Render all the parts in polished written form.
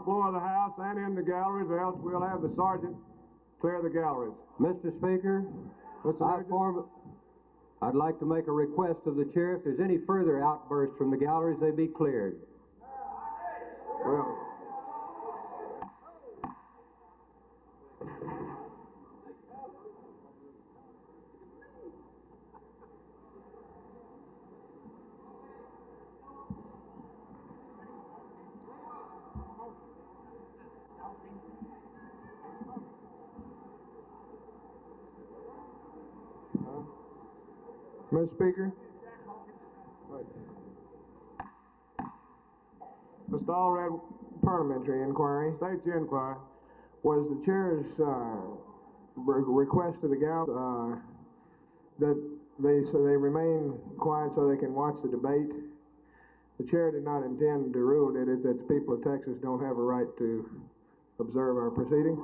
the floor of the House and in the galleries, or else we'll have the sergeant clear the galleries. Mr. Speaker, I'd like to make a request of the chair. If there's any further outbursts from the galleries, they be cleared. Well, Mr. Speaker, Mr. Allred, parliamentary inquiry. State your inquiry. Was the chair's request to the gallery that they remain quiet so they can watch the debate? The chair did not intend to rule, did it, that the people of Texas don't have a right to observe our proceedings?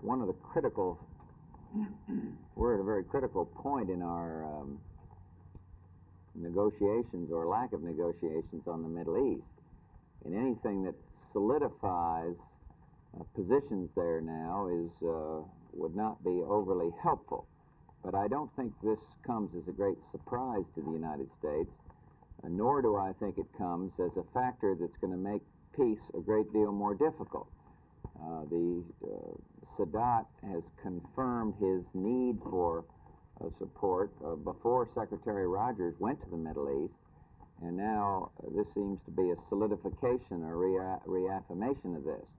One of the we're at a very critical point in our negotiations or lack of negotiations on the Middle East. And anything that solidifies positions there now would not be overly helpful. But I don't think this comes as a great surprise to the United States, nor do I think it comes as a factor that's going to make peace a great deal more difficult. Sadat has confirmed his need for support before Secretary Rogers went to the Middle East, and now this seems to be a solidification or reaffirmation of this.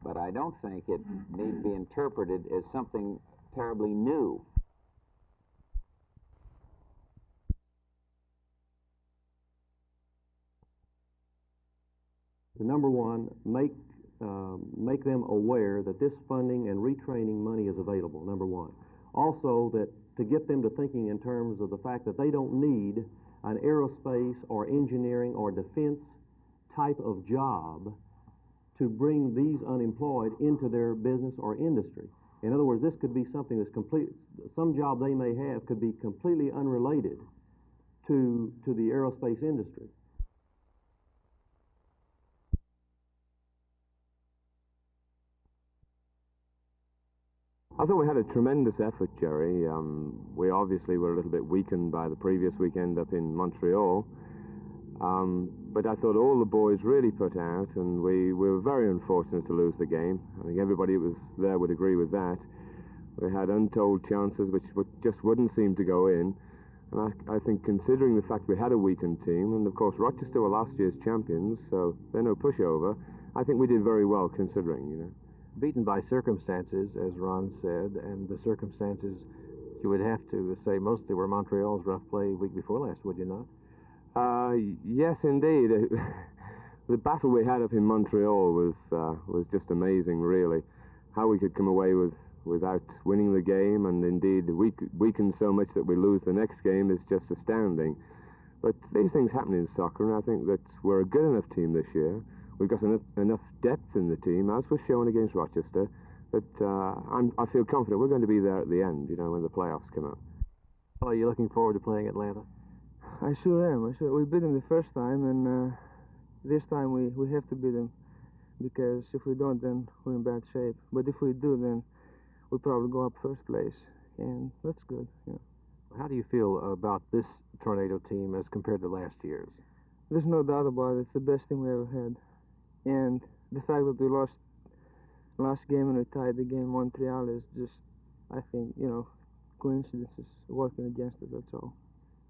But I don't think it need be interpreted as something terribly new. Number one, make them aware that this funding and retraining money is available, number one. Also, that to get them to thinking in terms of the fact that they don't need an aerospace or engineering or defense type of job to bring these unemployed into their business or industry. In other words, this could be something that's some job they may have could be completely unrelated to the aerospace industry. I thought we had a tremendous effort, Jerry. We obviously were a little bit weakened by the previous weekend up in Montreal, but I thought all the boys really put out, and we were very unfortunate to lose the game. I think everybody who was there would agree with that. We had untold chances which just wouldn't seem to go in, and I think considering the fact we had a weakened team, and of course Rochester were last year's champions, so they're no pushover, I think we did very well considering, you know. Beaten by circumstances, as Ron said, and the circumstances, you would have to say mostly were Montreal's rough play week before last, would you not? Yes, indeed. The battle we had up in Montreal was just amazing, really. How we could come away without winning the game, and indeed weaken so much that we lose the next game is just astounding. But these things happen in soccer, and I think that we're a good enough team this year. We've got enough depth in the team, as was shown against Rochester, that I feel confident we're going to be there at the end, you know, when the playoffs come up. Are you looking forward to playing Atlanta? I sure am. We beat them the first time, and this time we have to beat them, because if we don't, then we're in bad shape. But if we do, then we'll probably go up first place, and that's good. Yeah. How do you feel about this Tornado team as compared to last year's? There's no doubt about it. It's the best team we ever had. and the fact that we lost last game and we tied the game Montreal is just, I think, coincidences working against it, that's all.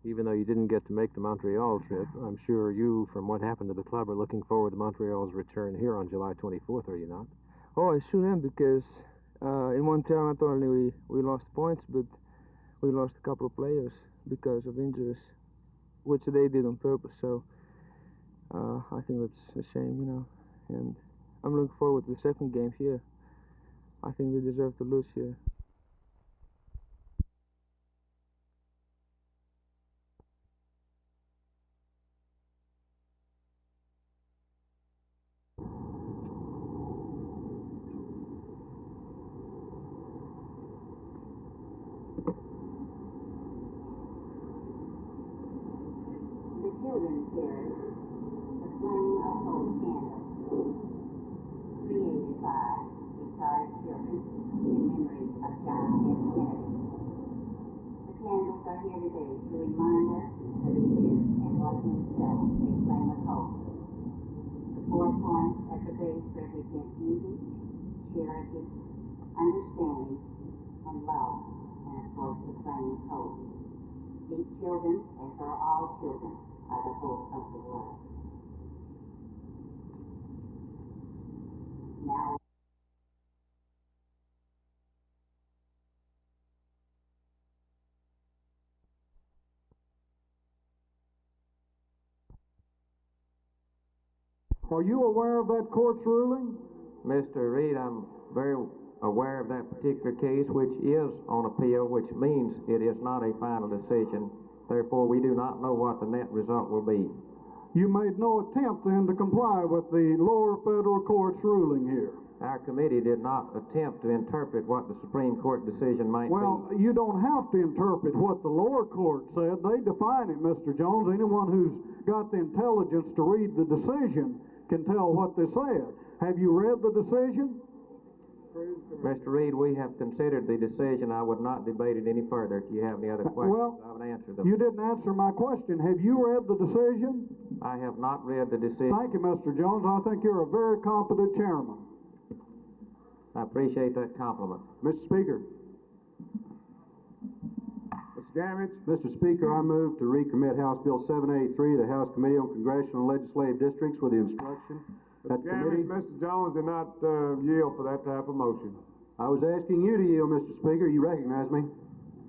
Even though you didn't get to make the Montreal trip, I'm sure you, from what happened to the club, are looking forward to Montreal's return here on July 24th, are you not? Oh, I sure am, because in Montreal not only we lost points, but we lost a couple of players because of injuries, which they did on purpose. So I think that's a shame, and I'm looking forward to the second game here. I think we deserve to lose here. Children's series, The Flame of Hope Candles, created by retired children in memory of John F. Kennedy. The candles are here today to remind us that he lived and was himself a flame of hope. The 4 points at the base represent beauty, charity, understanding, and love, and of course the flame is hope. These children, as are all children, are the hope of the world. Now, Are you aware of that court's ruling? Mr. Reed, I'm very aware of that particular case, which is on appeal, which means it is not a final decision. Therefore, we do not know what the net result will be. You made no attempt then to comply with the lower federal court's ruling here. Our committee did not attempt to interpret what the Supreme Court decision might Well, be. you don't have to interpret what the lower court said. They define it, Mr. Jones. Anyone who's got the intelligence to read the decision can tell what they said. Have you read the decision? Mr. Reed, we have considered the decision. I would not debate it any further. If you have any other questions, Well, I would answer them. you didn't answer my question. Have you read the decision? I have not read the decision. Thank you, Mr. Jones. I think you're a very competent chairman. I appreciate that compliment. Mr. Speaker. Mr. Gamage. Mr. Speaker, I move to recommit House Bill 783 to the House Committee on Congressional and Legislative Districts with the instruction that Mr. Gamage, Mr. Jones did not yield for that type of motion. I was asking you to yield, Mr. Speaker. You recognize me.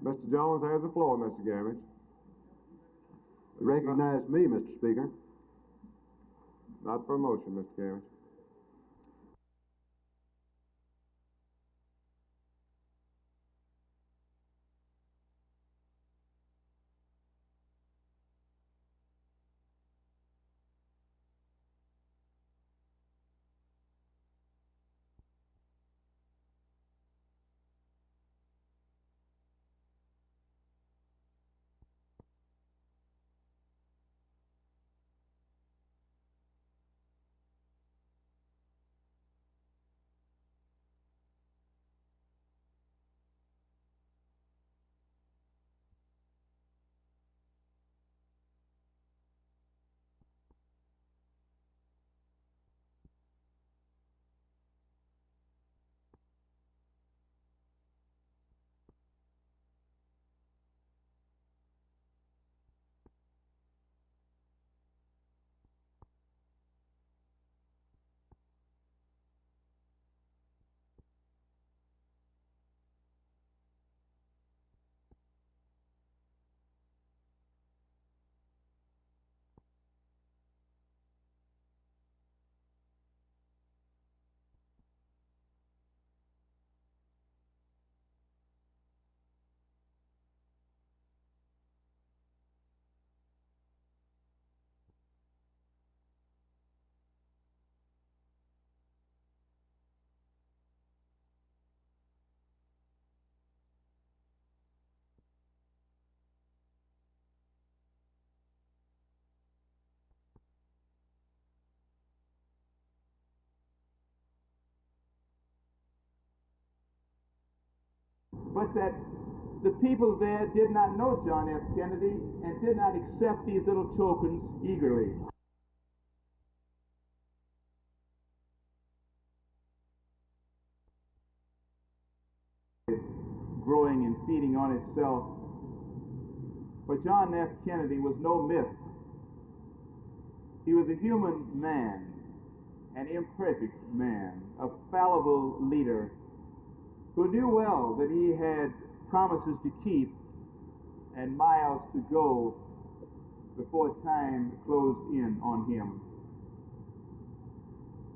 Mr. Jones has the floor, Mr. Gamage. You recognize me, Mr. Speaker. Not for a motion, Mr. Gamage. But that the people there did not know John F. Kennedy and did not accept these little tokens eagerly. growing and feeding on itself. But John F. Kennedy was no myth. He was a human man, an imperfect man, a fallible leader who knew well that he had promises to keep and miles to go before time closed in on him.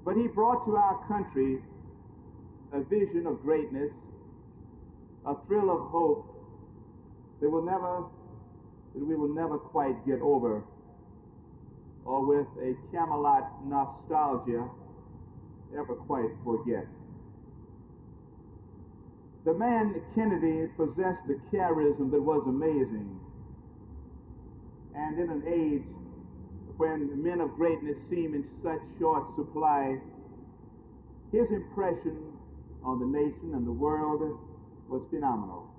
But he brought to our country a vision of greatness, a thrill of hope that we will never quite get over, or with a Camelot nostalgia ever quite forget. The man Kennedy possessed a charism that was amazing, and in an age when men of greatness seem in such short supply, his impression on the nation and the world was phenomenal.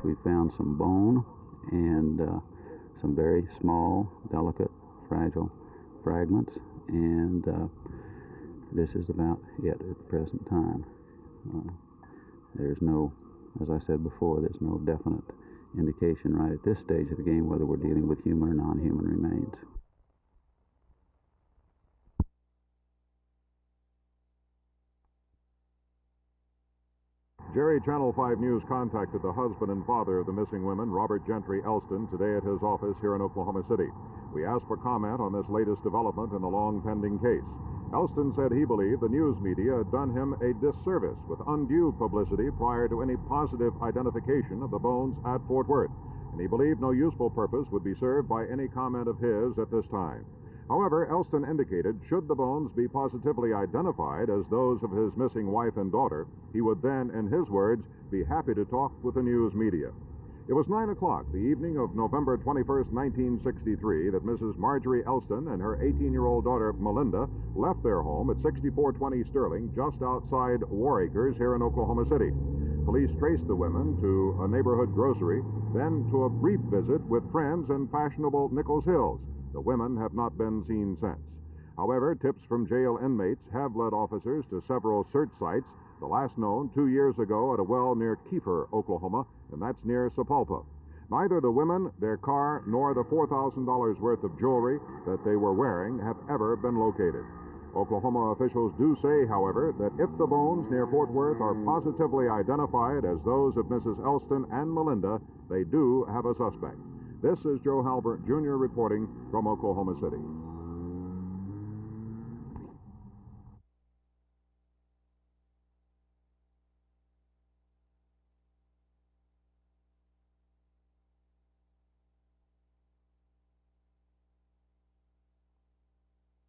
We found some bone and some very small, delicate, fragile fragments, and this is about it at the present time. There's no, as I said before, there's no definite indication right at this stage of the game whether we're dealing with human or non-human remains. Jerry, Channel 5 News contacted the husband and father of the missing women, Robert Gentry Elston, today at his office here in Oklahoma City. We asked for comment on this latest development in the long-pending case. Elston said he believed the news media had done him a disservice with undue publicity prior to any positive identification of the bones at Fort Worth, and he believed no useful purpose would be served by any comment of his at this time. However, Elston indicated should the bones be positively identified as those of his missing wife and daughter, he would then, in his words, be happy to talk with the news media. It was 9 o'clock the evening of November 21st, 1963, that Mrs. Margery Elston and her 18-year-old daughter, Melinda, left their home at 6420 Sterling, just outside Warr Acres here in Oklahoma City. Police traced the women to a neighborhood grocery, then to a brief visit with friends in fashionable Nichols Hills. The women have not been seen since. However, tips from jail inmates have led officers to several search sites, the last known 2 years ago at a well near Kiefer, Oklahoma, and that's near Sapulpa. Neither the women, their car, nor the $4,000 worth of jewelry that they were wearing have ever been located. Oklahoma officials do say, however, that if the bones near Fort Worth are positively identified as those of Mrs. Elston and Melinda, they do have a suspect. This is Joe Halbert Jr. reporting from Oklahoma City.